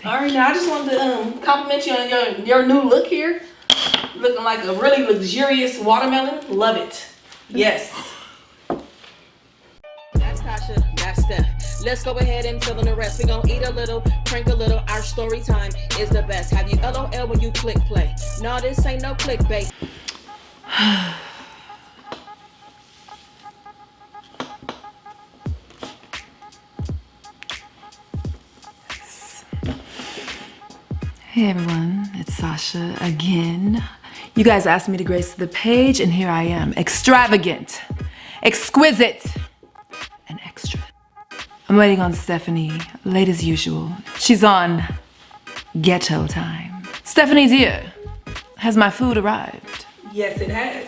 All right, now I just wanted to compliment you on your new look here. Looking like a really luxurious watermelon. Love it. Yes. That's Tasha, that's Steph. Let's go ahead and fill in the rest. We gonna eat a little, prank a little. Our story time is the best. Have you LOL when you click play? No, this ain't no clickbait. Hey everyone, it's Sasha again. You guys asked me to grace the page, and here I am. Extravagant, exquisite, and extra. I'm waiting on Stephanie, late as usual. She's on ghetto time. Stephanie's here. Has my food arrived? Yes, it has.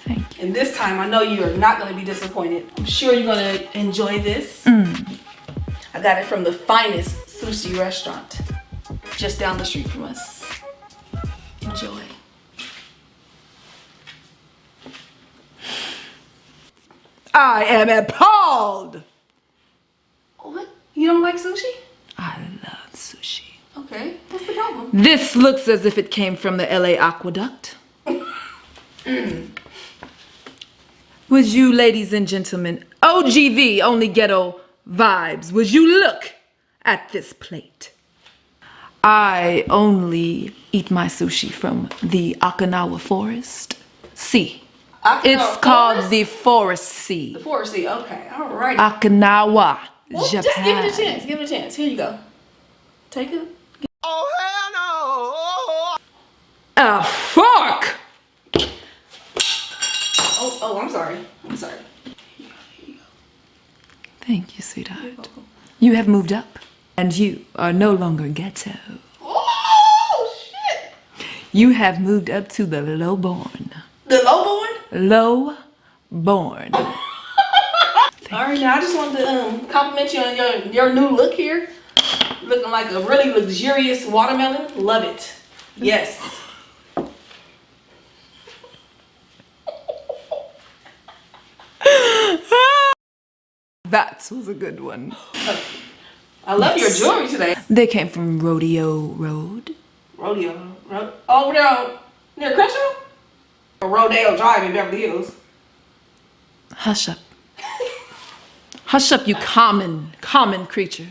Thank you. And this time, I know you are not going to be disappointed. I'm sure you're going to enjoy this. I got it from the finest sushi restaurant just down the street from us. Enjoy. I am appalled! What? You don't like sushi? I love sushi. Okay, what's the problem? This looks as if it came from the LA Aqueduct. Would you, ladies and gentlemen, OGV, only ghetto vibes, would you look at this plate? I only eat my sushi from the Okinawa forest sea. It's called the Forest Sea. The Forest Sea, okay, all right. Okinawa, well, Japan. Just give it a chance, give it a chance. Here you go. Take it. Oh, hell no! A fork! Oh, I'm sorry. I'm sorry. Here you go. Thank you, sweetheart. You have moved up, and you are no longer ghetto. Oh, shit! You have moved up to the lowborn. The lowborn? Lowborn. All right, now I just wanted to compliment you on your new look here. Looking like a really luxurious watermelon. Love it. Yes. That was a good one. I love your jewelry today. They came from Rodeo Road. Rodeo Road? Oh, down near Crenshaw? Or Rodeo Drive in Beverly Hills. Hush up. Hush up, you common creature.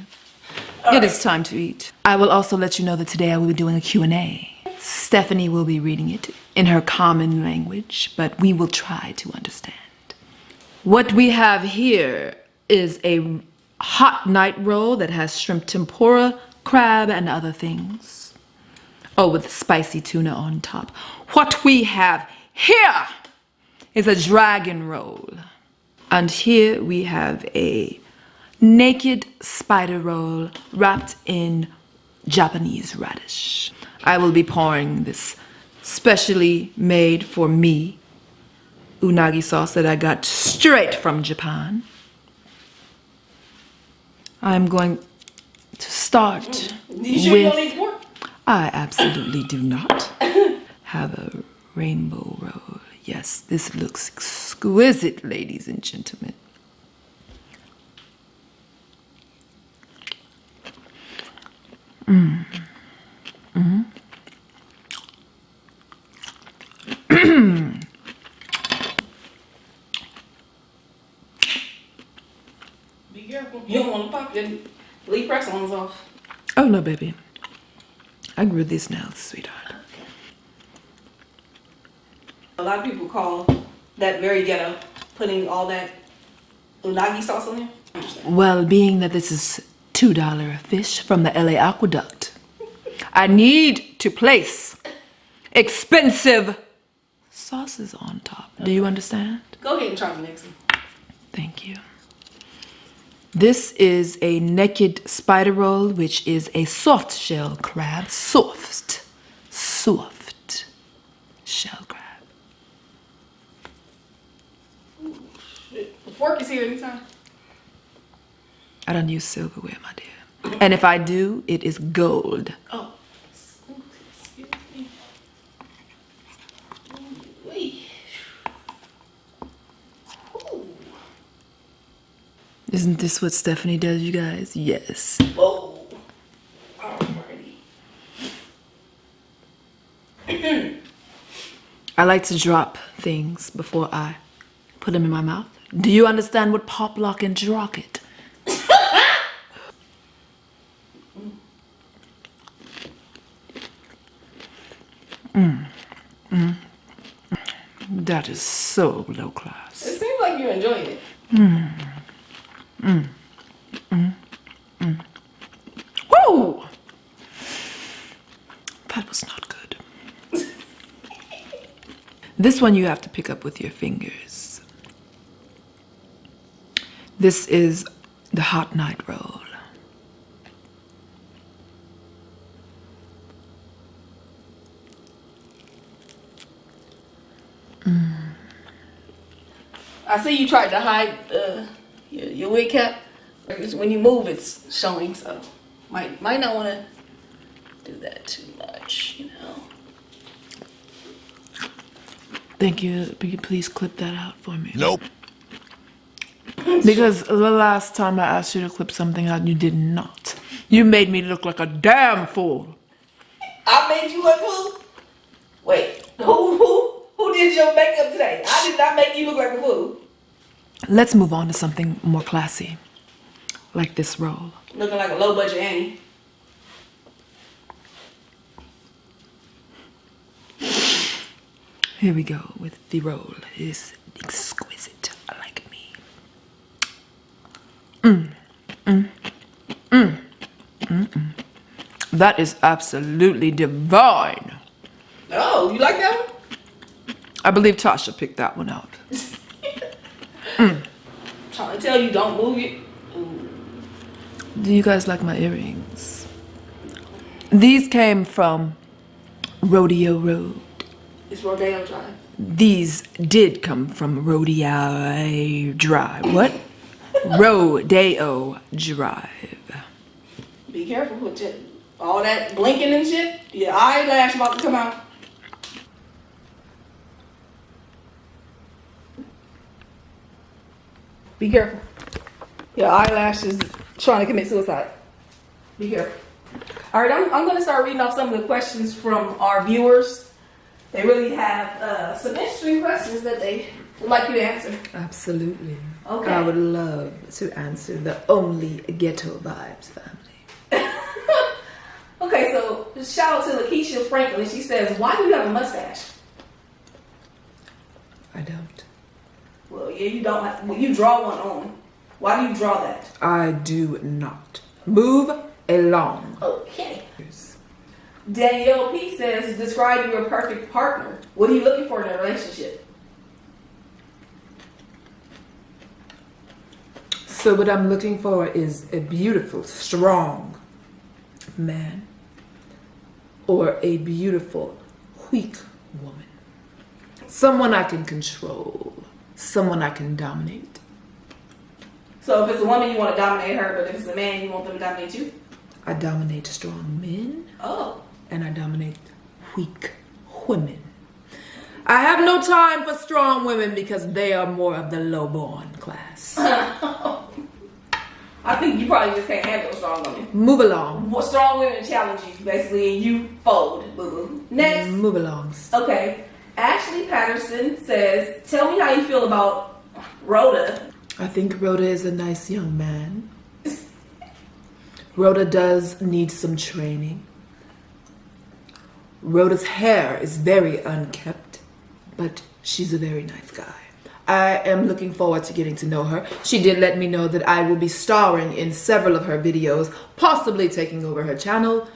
It is time to eat. I will also let you know that today I will be doing a Q&A. Stephanie will be reading it in her common language, but we will try to understand. What we have here is a hot night roll that has shrimp tempura, crab, and other things. Oh, with spicy tuna on top. What we have here is a dragon roll. And here we have a naked spider roll wrapped in Japanese radish. I will be pouring this specially made for me unagi sauce that I got straight from Japan. I'm going to start You sure you don't need pork? I absolutely do not have a rainbow roll. Yes, this looks exquisite, ladies and gentlemen. Be careful. You don't want to pop them. Leave press-ons off. Oh no, baby. I grew these nails, sweetheart. A lot of people call that very ghetto, putting all that unagi sauce on there. Well, being that this is $2 fish from the LA Aqueduct, I need to place expensive sauces on top. Do you understand? Go ahead and try the next one. Thank you. This is a naked spider roll, which is a soft shell crab. Soft shell crab. Ooh, shit. The fork is here anytime. I don't use silverware, my dear. And if I do, it is gold. Oh. Excuse me. Ooh. Isn't this what Stephanie does, you guys? Yes. Whoa. Oh my I like to drop things before I put them in my mouth. Do you understand what pop, lock, and drock it? That is so low class. It seems like you're enjoying it. Woo! That was not good. This one you have to pick up with your fingers. This is the hot night roll. I see you tried to hide your wig cap. When you move, it's showing, so might not want to do that too much, you know. Thank you. Will you please clip that out for me? Nope. Because the last time I asked you to clip something out, you did not. You made me look like a damn fool. I made you look fool? Wait, who did your makeup today? I did not make you look like a fool. Let's move on to something more classy, like this roll. Looking like a low budget Annie. Here we go with the roll. It's exquisite, like me. That is absolutely divine. Oh, you like that one? I believe Tasha picked that one out. Trying to tell you, don't move it. Do you guys like my earrings? These came from Rodeo Road. It's Rodeo Drive. These did come from Rodeo Drive. What? Rodeo Drive. Be careful with all that blinking and shit. Your eyelash about to come out. Be careful. Your eyelash is trying to commit suicide. Be careful. All right, I'm going to start reading off some of the questions from our viewers. They really have some interesting questions that they would like you to answer. Absolutely. Okay. I would love to answer the only ghetto vibes family. Okay, so shout out to Lakeisha Franklin. She says, why do you have a mustache? I don't. Well, yeah, you don't have, well, you draw one on. Why do you draw that? I do not. Move along. Okay. Danielle P says, describe your perfect partner. What are you looking for in a relationship? So what I'm looking for is a beautiful, strong man or a beautiful, weak woman. Someone I can control. Someone I can dominate. So if it's a woman, you want to dominate her, but if it's a man, you want them to dominate you? I dominate strong men. Oh. And I dominate weak women. I have no time for strong women because they are more of the low-born class. I think you probably just can't handle strong women. Move along. Well, strong women challenge you, basically, and you fold, boo-boo. Next. Move along. Okay. Ashley Patterson says, tell me how you feel about Rhoda. I think Rhoda is a nice young man. Rhoda does need some training. Rhoda's hair is very unkempt, but she's a very nice guy. I am looking forward to getting to know her. She did let me know that I will be starring in several of her videos, possibly taking over her channel,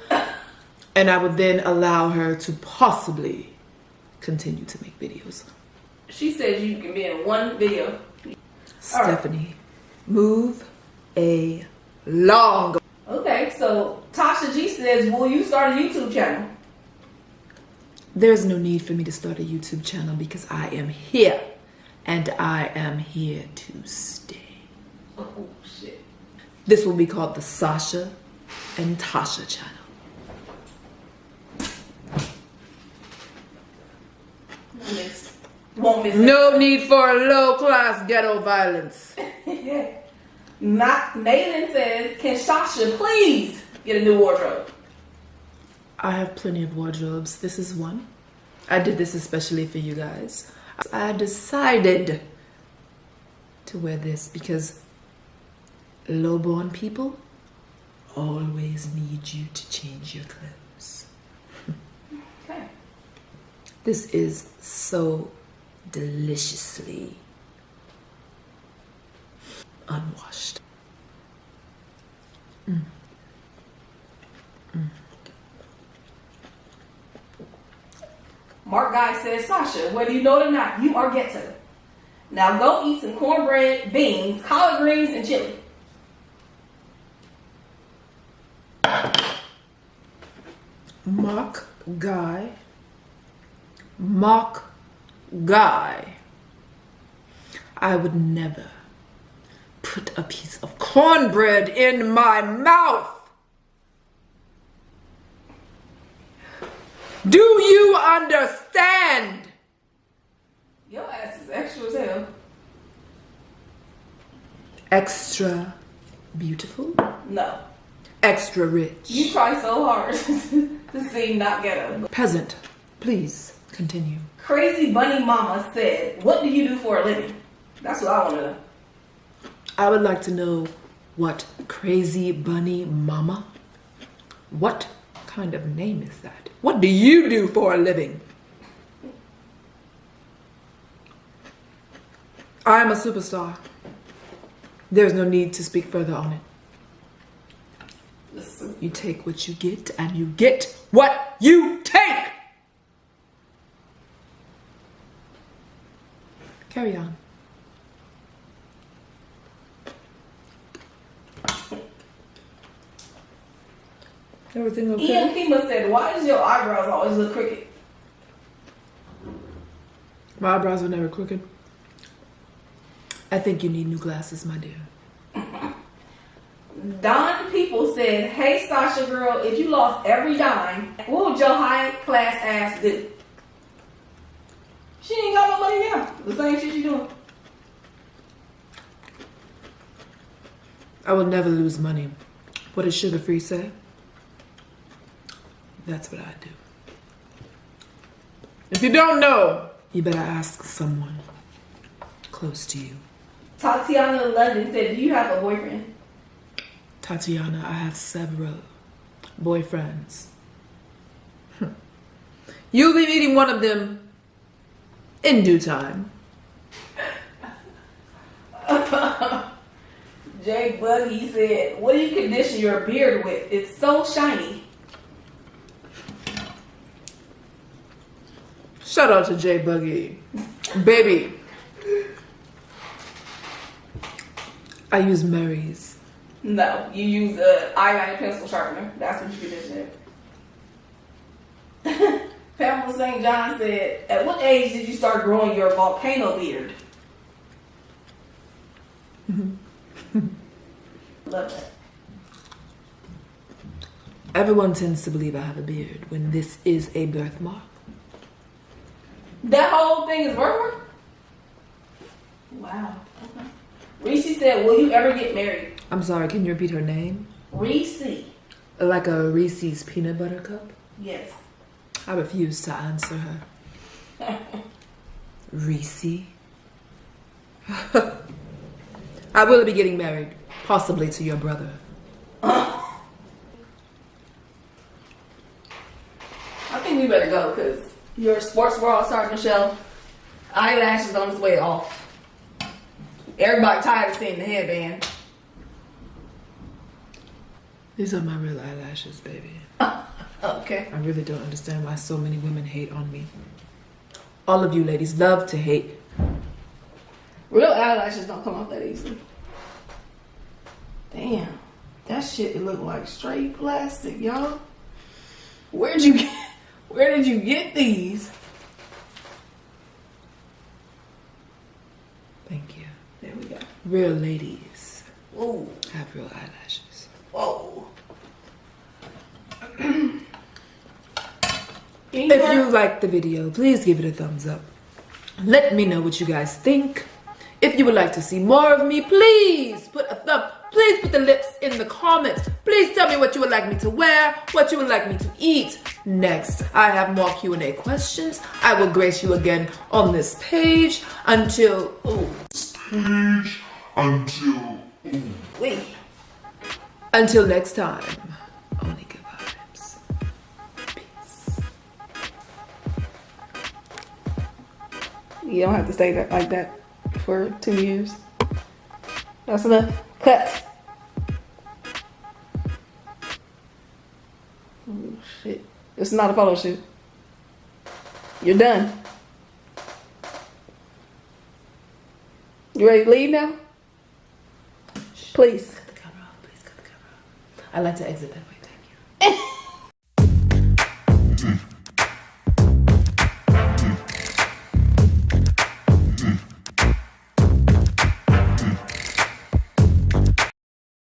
and I would then allow her to possibly continue to make videos. She says you can be in one video. Stephanie, move along. Okay, so Tasha G says, will you start a YouTube channel? There's no need for me to start a YouTube channel because I am here and I am here to stay. Oh, shit. This will be called the Sasha and Tasha channel. Won't miss No need for low-class ghetto violence. it. Maylin says, can Sasha please get a new wardrobe? I have plenty of wardrobes. This is one. I did this especially for you guys. I decided to wear this because low-born people always need you to change your clothes. Okay. This is so deliciously unwashed. Mark Guy says, Sasha, whether you know it or not, you are ghetto. Now go eat some cornbread, beans, collard greens, and chili. Mock guy. I would never put a piece of cornbread in my mouth. Do you understand? Your ass is extra as hell. Extra beautiful? No. Extra rich. You try so hard to seem not ghetto. Peasant, please continue. Crazy Bunny Mama said, what do you do for a living? That's what I want to know. I would like to know what Crazy Bunny Mama? What kind of name is that? What do you do for a living? I am a superstar. There's no need to speak further on it. Listen. You take what you get, and you get what you take! Carry on. Everything okay? Ian Kima said, why does your eyebrows always look crooked? My eyebrows are never crooked. I think you need new glasses, my dear. Don People said, hey Sasha girl, if you lost every dime, what would your high class ass do? She ain't got no money now. The same shit she doing. I will never lose money. What does Sugar Free say? That's what I do. If you don't know, you better ask someone close to you. Tatiana London said, do you have a boyfriend? Tatiana, I have several boyfriends. You'll be meeting one of them in due time. Jay Buggy said, what do you condition your beard with? It's so shiny. Shout out to Jay Buggy. Baby. I use Mary's. No, you use a eyeliner pencil sharpener. That's what you condition it. Pamela St. John said, at what age did you start growing your volcano beard? Love that. Everyone tends to believe I have a beard when this is a birthmark. That whole thing is birthmark? Wow. Okay. Reese said, will you ever get married? I'm sorry, can you repeat her name? Reese. Like a Reese's peanut butter cup? Yes. I refuse to answer her. Reese. I will be getting married, possibly to your brother. I think we better go because your sports world starting to show. Eyelashes on its way off. Everybody tired of seeing the headband. These are my real eyelashes, baby. Okay. I really don't understand why so many women hate on me. All of you ladies love to hate. Real eyelashes don't come off that easily. Damn. That shit look like straight plastic, y'all. Where did you get these? Thank you. There we go. Real ladies Ooh. have real eyelashes. Whoa. If you liked the video, please give it a thumbs up. Let me know what you guys think. If you would like to see more of me, please put a thumb. Please put the lips in the comments. Please tell me what you would like me to wear, what you would like me to eat. Next, I have more Q&A questions. I will grace you again on this page until... Until next time. Only good vibes. Peace. You don't have to say that like that for 2 years. That's enough. Cut. Oh, shit. It's not a photo shoot. You're done. You ready to leave now? Please. Cut the camera off. Please cut the camera off. I like to exit that way.